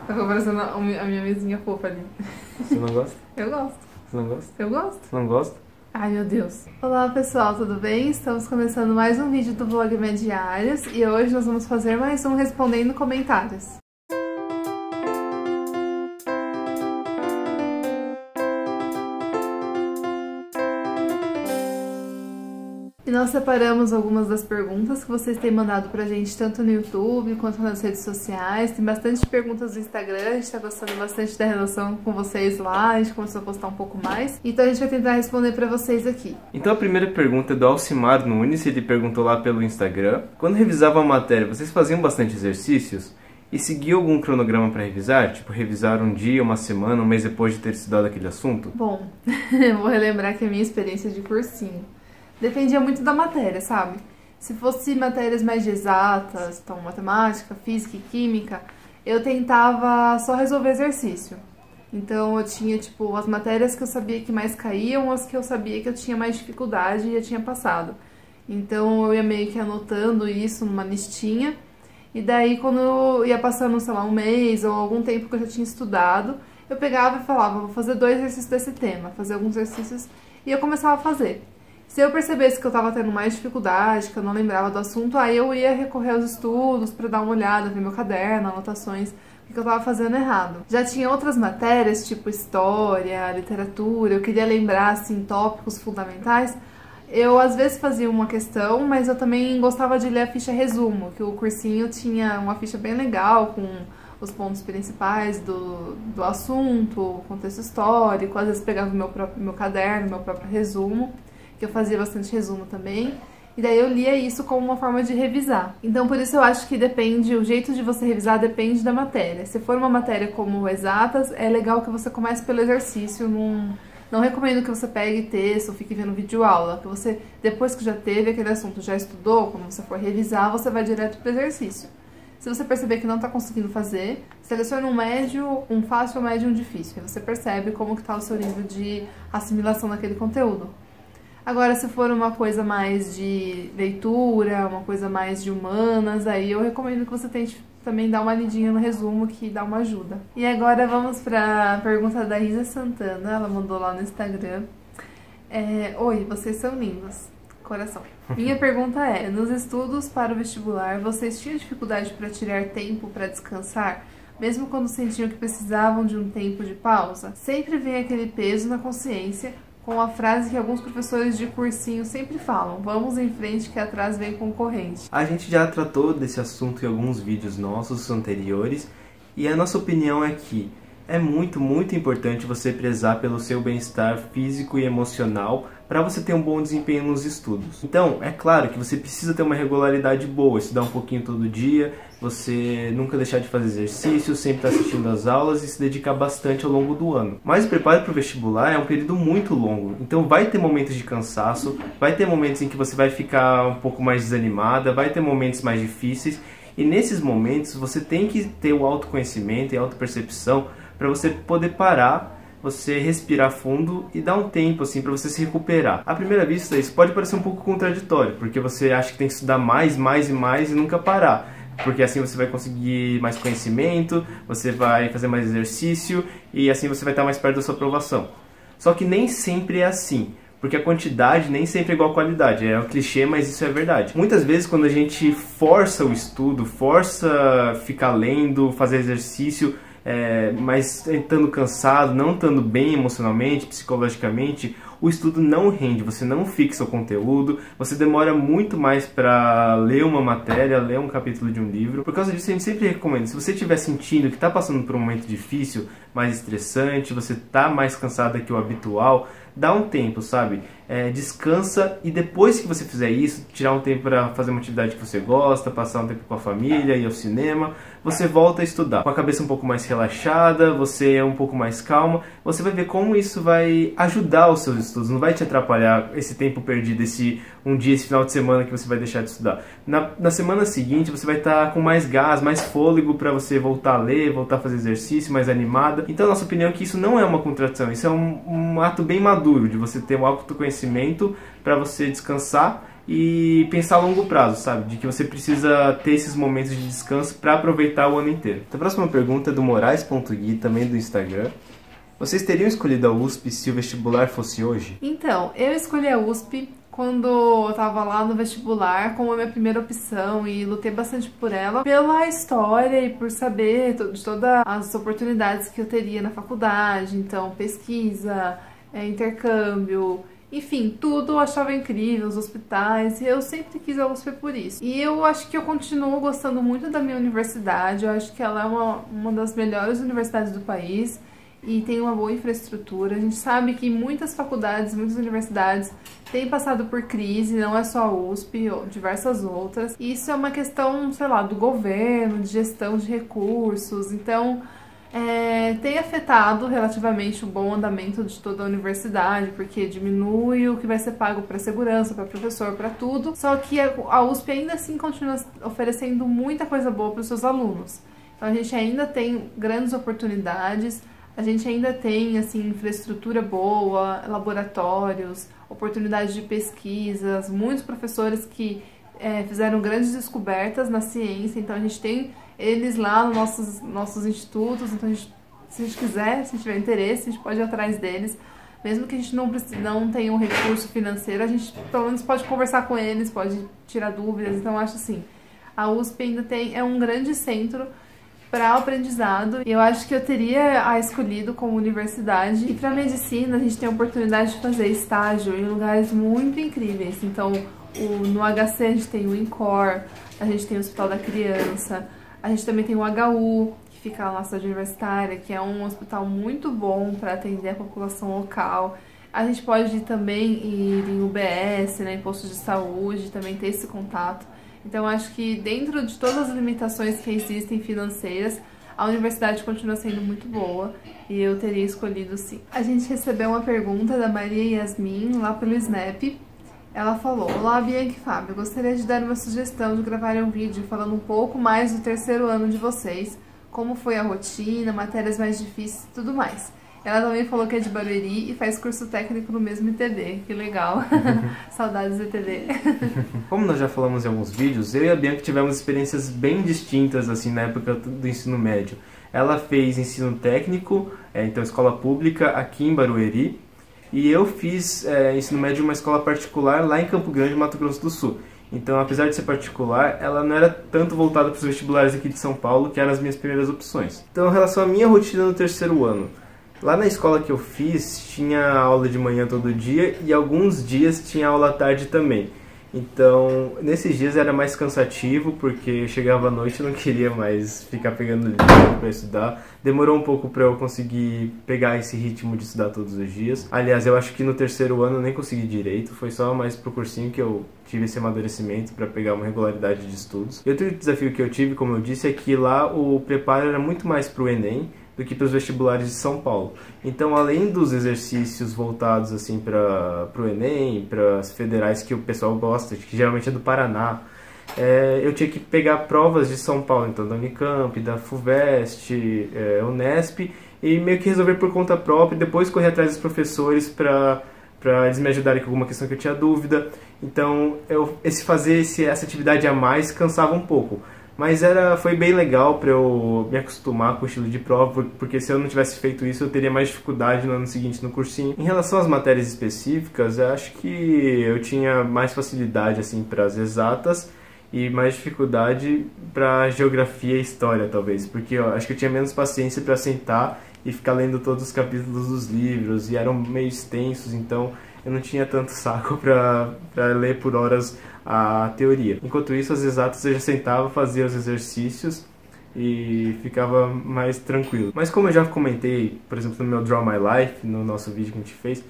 Tá parecendo a minha vizinha fofa ali. Você não gosta? Eu gosto. Você não gosta? Eu gosto. Você não gosta? Ai, meu Deus. Olá, pessoal, tudo bem? Estamos começando mais um vídeo do Vlogmas Diários e hoje nós vamos fazer mais um Respondendo Comentários. E nós separamos algumas das perguntas que vocês têm mandado pra gente, tanto no YouTube quanto nas redes sociais. Tem bastante perguntas no Instagram, a gente tá gostando bastante da relação com vocês lá, a gente começou a postar um pouco mais. Então a gente vai tentar responder pra vocês aqui. Então a primeira pergunta é do Alcimar Nunes, ele perguntou lá pelo Instagram. Quando revisavam a matéria, vocês faziam bastante exercícios? E seguiam algum cronograma pra revisar? Tipo, revisar um dia, uma semana, um mês depois de ter estudado aquele assunto? Bom, eu vou relembrar que a minha experiência de cursinho dependia muito da matéria, sabe? Se fosse matérias mais de exatas, então matemática, física e química, eu tentava só resolver exercício. Então eu tinha, tipo, as matérias que eu sabia que mais caíam, as que eu sabia que eu tinha mais dificuldade e eu tinha passado. Então eu ia meio que anotando isso numa listinha, e daí quando eu ia passando, sei lá, um mês ou algum tempo que eu já tinha estudado, eu pegava e falava, vou fazer 2 exercícios desse tema, fazer alguns exercícios, e eu começava a fazer. Se eu percebesse que eu tava tendo mais dificuldade, que eu não lembrava do assunto, aí eu ia recorrer aos estudos pra dar uma olhada, ver meu caderno, anotações, o que eu tava fazendo errado. Já tinha outras matérias, tipo história, literatura, eu queria lembrar, assim, tópicos fundamentais. Eu, às vezes, fazia uma questão, mas eu também gostava de ler a ficha resumo, que o cursinho tinha uma ficha bem legal, com os pontos principais do assunto, contexto histórico, às vezes pegava meu caderno, meu próprio resumo, que eu fazia bastante resumo também, e daí eu lia isso como uma forma de revisar. Então por isso eu acho que depende, o jeito de você revisar depende da matéria. Se for uma matéria como exatas, é legal que você comece pelo exercício, não recomendo que você pegue texto ou fique vendo vídeo aula, que você, depois que já teve aquele assunto, já estudou, quando você for revisar, você vai direto pro exercício. Se você perceber que não está conseguindo fazer, selecione um médio, um fácil, um médio e um difícil. Aí você percebe como que está o seu nível de assimilação daquele conteúdo. Agora, se for uma coisa mais de leitura, uma coisa mais de humanas, aí eu recomendo que você tente também dar uma lidinha no resumo, que dá uma ajuda. E agora vamos para a pergunta da Isa Santana, ela mandou lá no Instagram. Oi, vocês são lindos. Coração. Minha pergunta é, nos estudos para o vestibular, vocês tinham dificuldade para tirar tempo para descansar? Mesmo quando sentiam que precisavam de um tempo de pausa? Sempre vem aquele peso na consciência, com a frase que alguns professores de cursinho sempre falam, vamos em frente que atrás vem concorrente. A gente já tratou desse assunto em alguns vídeos nossos anteriores, e a nossa opinião é que é muito, muito importante você prezar pelo seu bem-estar físico e emocional para você ter um bom desempenho nos estudos. Então, é claro que você precisa ter uma regularidade boa, estudar um pouquinho todo dia, você nunca deixar de fazer exercício, sempre estar assistindo às aulas e se dedicar bastante ao longo do ano. Mas o preparo para o vestibular é um período muito longo, então vai ter momentos de cansaço, vai ter momentos em que você vai ficar um pouco mais desanimada, vai ter momentos mais difíceis, e nesses momentos você tem que ter o autoconhecimento e a autopercepção para você poder parar, você respirar fundo e dar um tempo assim para você se recuperar. À primeira vista isso pode parecer um pouco contraditório, porque você acha que tem que estudar mais e nunca parar, porque assim você vai conseguir mais conhecimento, você vai fazer mais exercício e assim você vai estar mais perto da sua aprovação. Só que nem sempre é assim, porque a quantidade nem sempre é igual à qualidade. É um clichê, mas isso é verdade. Muitas vezes quando a gente força o estudo, força ficar lendo, fazer exercício, mas estando cansado, não estando bem emocionalmente, psicologicamente, o estudo não rende, você não fixa o conteúdo, você demora muito mais para ler uma matéria, ler um capítulo de um livro. Por causa disso, a gente sempre recomenda, se você estiver sentindo que está passando por um momento difícil, mais estressante, você está mais cansado que o habitual, dá um tempo, sabe? Descansa, e depois que você fizer isso, tirar um tempo para fazer uma atividade que você gosta, passar um tempo com a família, ir ao cinema, você volta a estudar. Com a cabeça um pouco mais relaxada, você é um pouco mais calma, você vai ver como isso vai ajudar os seus estudos, não vai te atrapalhar esse tempo perdido, esse final de semana que você vai deixar de estudar. Na semana seguinte você vai estar com mais gás, mais fôlego para você voltar a ler, voltar a fazer exercício, mais animada. Então a nossa opinião é que isso não é uma contradição, isso é um ato bem maduro de você ter um autoconhecimento para você descansar e pensar a longo prazo, sabe? De que você precisa ter esses momentos de descanso para aproveitar o ano inteiro. Então, a próxima pergunta é do Moraes.gui, também do Instagram. Vocês teriam escolhido a USP se o vestibular fosse hoje? Então, eu escolhi a USP quando eu tava lá no vestibular como a minha primeira opção e lutei bastante por ela, pela história e por saber de todas as oportunidades que eu teria na faculdade, então pesquisa, intercâmbio, enfim, tudo eu achava incrível, os hospitais, e eu sempre quis a USP por isso. E eu acho que eu continuo gostando muito da minha universidade, eu acho que ela é uma das melhores universidades do país, e tem uma boa infraestrutura. A gente sabe que muitas faculdades, muitas universidades têm passado por crise, não é só a USP, ou diversas outras. E isso é uma questão, sei lá, do governo, de gestão de recursos. Então, tem afetado relativamente o bom andamento de toda a universidade, porque diminui o que vai ser pago para segurança, para professor, para tudo. Só que a USP ainda assim continua oferecendo muita coisa boa para os seus alunos. Então, a gente ainda tem grandes oportunidades. A gente ainda tem, assim, infraestrutura boa, laboratórios, oportunidades de pesquisas, muitos professores que fizeram grandes descobertas na ciência, então a gente tem eles lá nos nossos institutos, então se a gente quiser, se tiver interesse, a gente pode ir atrás deles, mesmo que a gente não tenha um recurso financeiro, a gente pelo menos pode conversar com eles, pode tirar dúvidas, então eu acho assim, a USP ainda é um grande centro para o aprendizado. Eu acho que eu teria a escolhido como universidade. E para medicina, a gente tem a oportunidade de fazer estágio em lugares muito incríveis. Então, no HC a gente tem o INCOR, a gente tem o Hospital da Criança, a gente também tem o HU, que fica lá na cidade universitária, que é um hospital muito bom para atender a população local. A gente pode também ir em UBS, né, em postos de saúde, também ter esse contato. Então, acho que dentro de todas as limitações que existem financeiras, a universidade continua sendo muito boa e eu teria escolhido sim. A gente recebeu uma pergunta da Maria Yasmin lá pelo Snap. Ela falou: olá, Bianca e Fábio, gostaria de dar uma sugestão de gravar um vídeo falando um pouco mais do terceiro ano de vocês, como foi a rotina, matérias mais difíceis e tudo mais. Ela também falou que é de Barueri e faz curso técnico no mesmo ITD. Que legal. Saudades do ITD. Como nós já falamos em alguns vídeos, eu e a Bianca tivemos experiências bem distintas assim na época do ensino médio. Ela fez ensino técnico, então escola pública, aqui em Barueri. E eu fiz ensino médio em uma escola particular lá em Campo Grande, Mato Grosso do Sul. Então, apesar de ser particular, ela não era tanto voltada para os vestibulares aqui de São Paulo, que eram as minhas primeiras opções. Então, em relação à minha rotina no terceiro ano, lá na escola que eu fiz, tinha aula de manhã todo dia e alguns dias tinha aula à tarde também. Então, nesses dias era mais cansativo, porque eu chegava à noite e não queria mais ficar pegando livro para estudar. Demorou um pouco para eu conseguir pegar esse ritmo de estudar todos os dias. Aliás, eu acho que no terceiro ano eu nem consegui direito, foi só mais pro cursinho que eu tive esse amadurecimento para pegar uma regularidade de estudos. E outro desafio que eu tive, como eu disse, é que lá o preparo era muito mais pro Enem do que para os vestibulares de São Paulo. Então, além dos exercícios voltados assim para o Enem, para as federais que o pessoal gosta, que geralmente é do Paraná, eu tinha que pegar provas de São Paulo, então da Unicamp, da FUVEST, Unesp, e meio que resolver por conta própria, e depois correr atrás dos professores para eles me ajudarem com alguma questão que eu tinha dúvida. Então, fazer essa atividade a mais cansava um pouco. Mas foi bem legal para eu me acostumar com o estilo de prova, porque se eu não tivesse feito isso, eu teria mais dificuldade no ano seguinte no cursinho. Em relação às matérias específicas, eu acho que eu tinha mais facilidade assim, para as exatas e mais dificuldade para geografia e história, talvez, porque eu acho que eu tinha menos paciência para sentar e ficar lendo todos os capítulos dos livros, e eram meio extensos, então eu não tinha tanto saco para ler por horas a teoria. Enquanto isso, as exatas eu já sentava, fazia os exercícios e ficava mais tranquilo. Mas como eu já comentei, por exemplo, no meu Draw My Life, no nosso vídeo que a gente fez,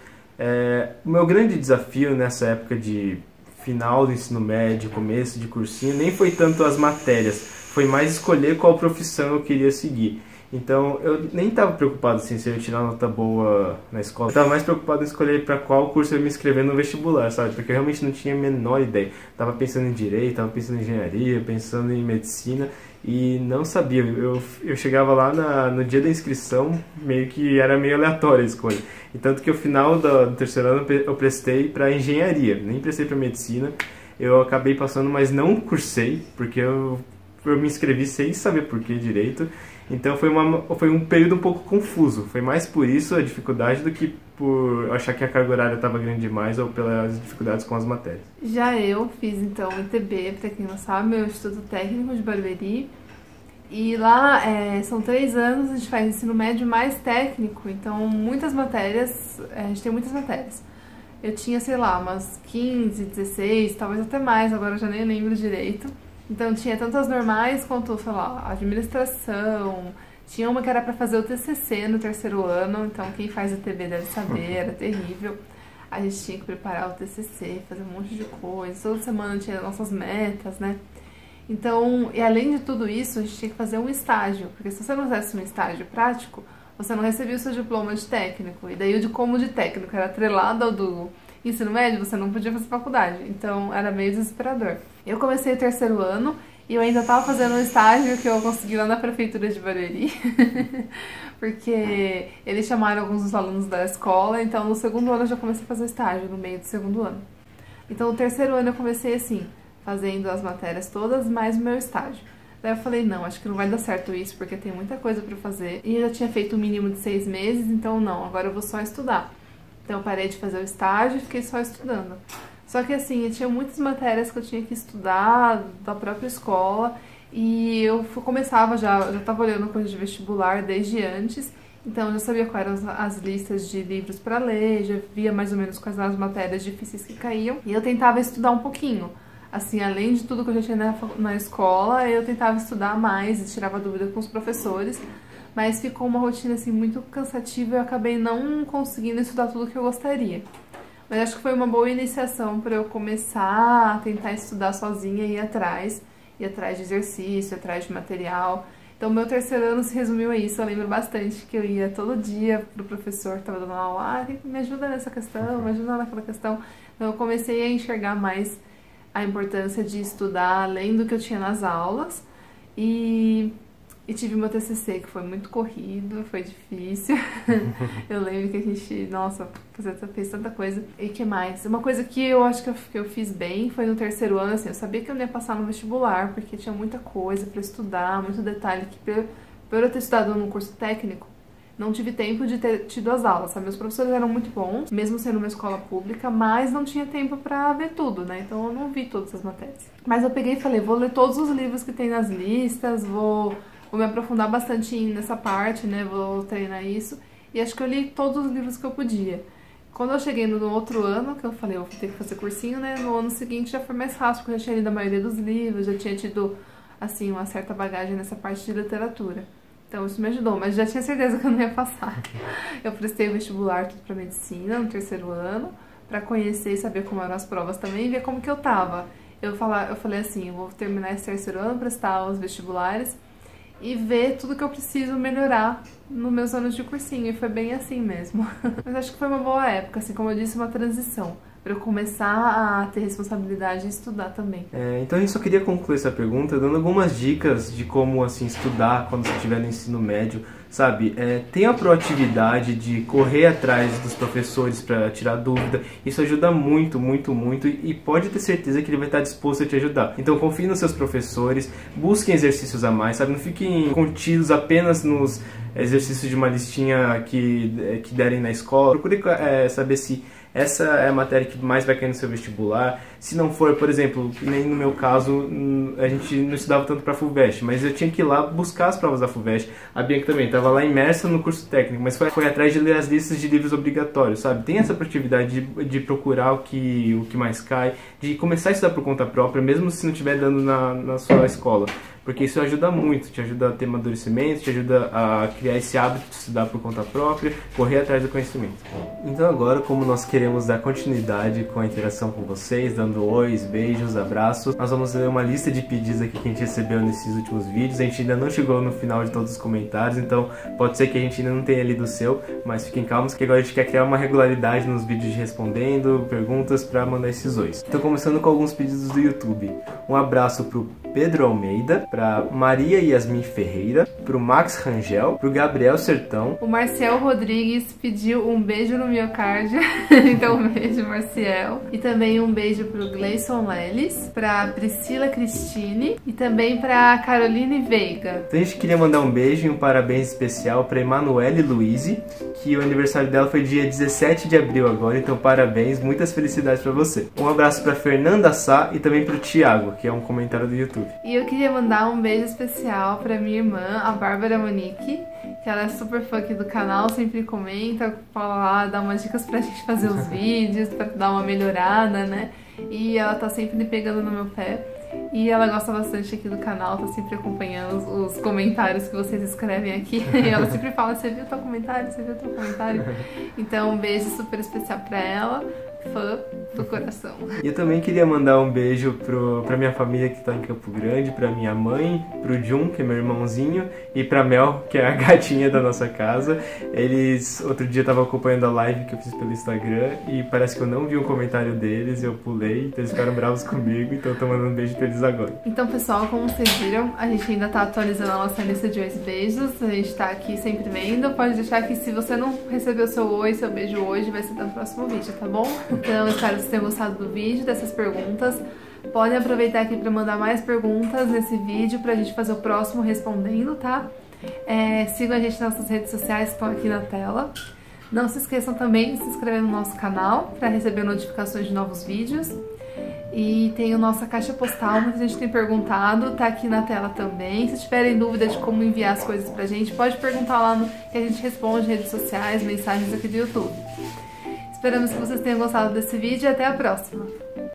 o meu grande desafio nessa época de final do ensino médio, começo de cursinho, nem foi tanto as matérias, foi mais escolher qual profissão eu queria seguir. Então, eu nem estava preocupado assim, se eu ia tirar nota boa na escola. Eu estava mais preocupado em escolher para qual curso eu ia me inscrever no vestibular, sabe? Porque eu realmente não tinha a menor ideia. Tava pensando em direito, tava pensando em engenharia, pensando em medicina e não sabia. Eu chegava lá no dia da inscrição, meio que era meio aleatória a escolha. E tanto que no final do terceiro ano eu prestei para engenharia, nem prestei para medicina. eu acabei passando, mas não cursei, porque eu me inscrevi sem saber por que direito. Então foi um período um pouco confuso. Foi mais por isso a dificuldade do que por achar que a carga horária estava grande demais ou pelas dificuldades com as matérias. Já eu fiz, então, ITB, para quem não sabe, meu Instituto Técnico de Barueri. E lá são 3 anos, a gente faz ensino médio mais técnico, então muitas matérias, a gente tem muitas matérias. Eu tinha, sei lá, umas 15, 16, talvez até mais, agora eu já nem lembro direito. Então tinha tanto as normais quanto, sei lá, administração. Tinha uma que era para fazer o TCC no 3º ano, então quem faz ITB deve saber, era terrível. A gente tinha que preparar o TCC, fazer um monte de coisa, toda semana tinha nossas metas, né? Então, e além de tudo isso, a gente tinha que fazer um estágio, porque se você não fizesse um estágio prático, você não recebia o seu diploma de técnico. E daí o de como de técnico era atrelado ao do ensino médio, você não podia fazer faculdade. Então, era meio desesperador. Eu comecei o 3º ano e eu ainda estava fazendo um estágio que eu consegui lá na prefeitura de Barueri, porque eles chamaram alguns dos alunos da escola, então no 2º ano eu já comecei a fazer o estágio, no meio do 2º ano. Então, no 3º ano eu comecei assim, fazendo as matérias todas, mais o meu estágio. Daí eu falei, não, acho que não vai dar certo isso, porque tem muita coisa pra fazer. E eu já tinha feito o mínimo de 6 meses, então não, agora eu vou só estudar. Então eu parei de fazer o estágio e fiquei só estudando. Só que assim, eu tinha muitas matérias que eu tinha que estudar da própria escola, e eu começava já tava olhando coisa de vestibular desde antes, então eu já sabia quais eram as listas de livros para ler, já via mais ou menos quais eram as matérias difíceis que caíam, e eu tentava estudar um pouquinho. Assim, além de tudo que eu já tinha na escola, eu tentava estudar mais e tirava dúvida com os professores, mas ficou uma rotina assim muito cansativa e eu acabei não conseguindo estudar tudo que eu gostaria. Mas acho que foi uma boa iniciação para eu começar a tentar estudar sozinha e ir atrás de exercício, ir atrás de material. Então, meu 3º ano se resumiu a isso. Eu lembro bastante que eu ia todo dia pro professor que estava dando aula, me ajuda nessa questão, me ajuda naquela questão. Então, eu comecei a enxergar mais a importância de estudar além do que eu tinha nas aulas, e tive meu TCC, que foi muito corrido, foi difícil. Eu lembro que a gente, nossa, fez tanta coisa. E que mais? Uma coisa que eu acho que eu fiz bem foi no 3º ano, assim, eu sabia que eu não ia passar no vestibular, porque tinha muita coisa pra estudar, muito detalhe, que por eu ter estudado no curso técnico, não tive tempo de ter tido as aulas, sabe? Meus professores eram muito bons, mesmo sendo uma escola pública, mas não tinha tempo pra ver tudo, né? Então eu não vi todas as matérias. Mas eu peguei e falei, vou ler todos os livros que tem nas listas, vou me aprofundar bastante nessa parte, né? Vou treinar isso. E acho que eu li todos os livros que eu podia. Quando eu cheguei no outro ano, que eu falei, eu vou ter que fazer cursinho, né? No ano seguinte já foi mais fácil, porque eu já tinha lido a maioria dos livros, já tinha tido, assim, uma certa bagagem nessa parte de literatura. Então isso me ajudou, mas já tinha certeza que eu não ia passar. Eu prestei o vestibular tudo pra medicina no 3º ano, pra conhecer e saber como eram as provas também e ver como que eu tava. Eu falei assim, eu vou terminar esse 3º ano, prestar os vestibulares e ver tudo que eu preciso melhorar nos meus anos de cursinho, e foi bem assim mesmo. Mas acho que foi uma boa época, assim, como eu disse, uma transição, para eu começar a ter responsabilidade e estudar também. Então eu só queria concluir essa pergunta dando algumas dicas de como, assim, estudar quando você estiver no ensino médio, sabe? Tenha a proatividade de correr atrás dos professores para tirar dúvida. Isso ajuda muito, muito, muito, e pode ter certeza que ele vai estar disposto a te ajudar. Então confie nos seus professores, busquem exercícios a mais, sabe? Não fiquem contidos apenas nos exercícios de uma listinha que derem na escola. Procure saber se essa é a matéria que mais vai cair no seu vestibular. Se não for, por exemplo, nem no meu caso, a gente não estudava tanto para a FUVEST, mas eu tinha que ir lá buscar as provas da FUVEST. A Bianca também estava lá imersa no curso técnico, mas foi atrás de ler as listas de livros obrigatórios, sabe? Tem essa proatividade de procurar o que mais cai, de começar a estudar por conta própria, mesmo se não estiver dando na sua escola. Porque isso ajuda muito, te ajuda a ter amadurecimento, te ajuda a criar esse hábito de estudar por conta própria, correr atrás do conhecimento. Então agora, como nós queremos dar continuidade com a interação com vocês, dando ois, beijos, abraços, nós vamos ler uma lista de pedidos aqui que a gente recebeu nesses últimos vídeos. A gente ainda não chegou no final de todos os comentários, então pode ser que a gente ainda não tenha lido o seu, mas fiquem calmos que agora a gente quer criar uma regularidade nos vídeos de respondendo perguntas para mandar esses ois. Então começando com alguns pedidos do YouTube. Um abraço pro Pedro Almeida, pra Maria Yasmin Ferreira, pro Max Rangel, pro Gabriel Sertão. O Marcial Rodrigues pediu um beijo no miocárdio, então um beijo, Marcial. E também um beijo pro Gleison Leles, pra Priscila Cristine e também pra Caroline Veiga. Então a gente queria mandar um beijo e um parabéns especial pra Emanuele Luize, que o aniversário dela foi dia 17 de abril agora, então parabéns, muitas felicidades pra você. Um abraço pra Fernanda Sá e também pro Thiago, que é um comentário do YouTube. E eu queria mandar um beijo especial pra minha irmã, a Bárbara Monique, que ela é super fã aqui do canal, sempre comenta, fala lá, dá umas dicas pra gente fazer os vídeos, pra dar uma melhorada, né? E ela tá sempre me pegando no meu pé. E ela gosta bastante aqui do canal, tá sempre acompanhando os comentários que vocês escrevem aqui. E ela sempre fala, você viu teu comentário? Você viu teu comentário? Então um beijo super especial pra ela, fã do coração. E eu também queria mandar um beijo pra minha família que tá em Campo Grande, pra minha mãe, pro Jun, que é meu irmãozinho, e pra Mel, que é a gatinha da nossa casa. Eles, outro dia, estavam acompanhando a live que eu fiz pelo Instagram e parece que eu não vi um comentário deles, eu pulei, então eles ficaram bravos comigo, então eu tô mandando um beijo pra eles agora. Então, pessoal, como vocês viram, a gente ainda tá atualizando a nossa lista de ois beijos, a gente tá aqui sempre vendo, pode deixar que se você não recebeu seu oi, seu beijo hoje, vai ser no próximo vídeo, tá bom? Então, espero que vocês tenham gostado do vídeo, dessas perguntas. Podem aproveitar aqui para mandar mais perguntas nesse vídeo pra gente fazer o próximo respondendo, tá? Sigam a gente nas nossas redes sociais que estão aqui na tela. Não se esqueçam também de se inscrever no nosso canal para receber notificações de novos vídeos. E tem a nossa caixa postal, muita gente tem perguntado, tá aqui na tela também. Se tiverem dúvida de como enviar as coisas pra gente, pode perguntar lá que a gente responde em redes sociais, mensagens aqui do YouTube. Esperamos que vocês tenham gostado desse vídeo e até a próxima!